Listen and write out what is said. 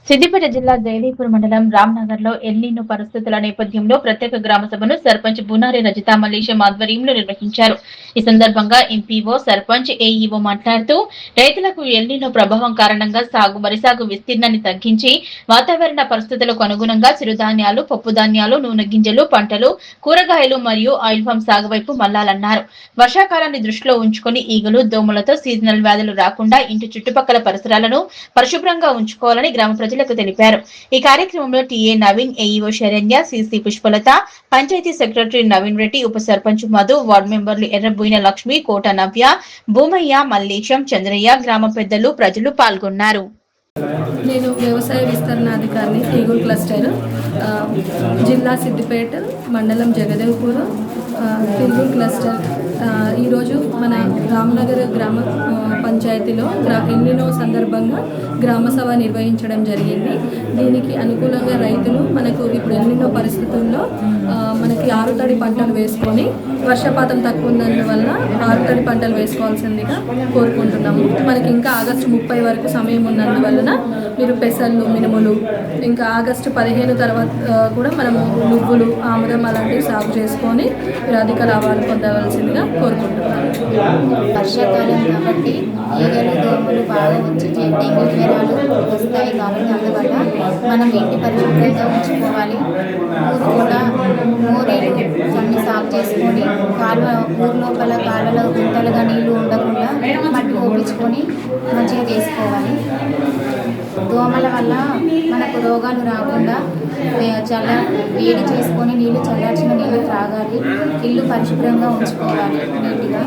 సిద్దిపేట జిల్లా జైదీపూర్ మండలం రామ్నగర్ లో ఎల్నినో పరిస్థితుల నేపథ్యంలో ప్రత్యేక గ్రామ సభను సర్పంచ్ బునారి రజిత మల్లేశం ఆధ్వర్యంలో నిర్వహించారు. ఈ సందర్భంగా ఎంపీఓ, సర్పంచ్, ఏఈఓ మాట్లాడుతూ రైతులకు ఎల్నినో ప్రభావం కారణంగా వరి సాగు విస్తీర్ణాన్ని తగ్గించి వాతావరణ పరిస్థితులకు అనుగుణంగా చిరుధాన్యాలు, పప్పు ధాన్యాలు, నూనె గింజలు పంటలు, కూరగాయలు మరియు ఆయిల్ ఫామ్ సాగు వైపు మళ్లాలన్నారు. వర్షాకాలాన్ని దృష్టిలో ఉంచుకుని ఈగలు, దోమలతో సీజనల్ వ్యాధులు రాకుండా ఇంటి చుట్టుపక్కల పరిసరాలను పరిశుభ్రంగా ఉంచుకోవాలని గ్రామ ప్రజలకు తెలిపారు. ఈ కార్యక్రమంలో TA Naveen, AEO Saranya, CC Pushpalatha, panchayat secretary Naveen Reddy, ఉప సర్పంచ్ మధు, వార్డు మెంబర్లు ఎర్రబోయిన లక్ష్మి, కోట నవ్య, భూమయ్య, మల్లేశం, చంద్రయ్య, గ్రామ పెద్దలు, ప్రజలు పాల్గొన్నారు. నేను వ్యవసాయ విస్తరణాధికారిని తీగూరు క్లస్టర్, జిల్లా సిద్దిపేట, మండలం జగదేవ్పూర్, తీగూరు క్లస్టర్. ఈరోజు మన రామ్నగర్ గ్రామ పంచాయతీలో ఎల్నినో సందర్భంగా గ్రామ సభ నిర్వహించడం జరిగింది. దీనికి అనుకూలంగా రైతులు మనకు ఇప్పుడు ఎల్నినో పరిస్థితుల్లో మనకి ఆరుతడి పంటలు వేసుకొని వర్షపాతం తక్కువ ఉన్నందువల్ల ఆరుతడి పంటలు వేసుకోవాల్సిందిగా కోరుకుంటున్నాము. మనకి ఇంకా ఆగస్టు 30 వరకు సమయం ఉన్నందువలన మీరు పెసళ్ళు, మినుములు, ఇంకా ఆగస్టు 15 తర్వాత కూడా మనము నువ్వులు, ఆముదం అలాంటివి సాగు చేసుకొని మీరు అధిక లాభాలు పొందవలసిందిగా కోరుకుంటున్నాను. వర్షాకాలం కాబట్టి ఈగలు, దోమలు బాగా వచ్చి డెంగ్యూ జ్వరాలు వస్తాయి కాబట్టి అందువల్ల మనం ఇంటి పరిశుభ్రంగా ఉంచుకోవాలి. ఊరు కూడా మోరీలు అన్ని సాగు చేసుకొని ఊరు లోపల కాళ్ళలో గుంతలుగా నీళ్లు ఉండకుండా మట్టి పోపించుకొని మంచిగా చేసుకోవాలి. దోమల వల్ల మనకు రోగాలు రాకుండా వేడి చేసుకొని నీళ్లు చల్లార్చిన నీళ్లు త్రాగాలి. ఇల్లు పరిశుభ్రంగా ఉంచుకోవాలి నీట్గా.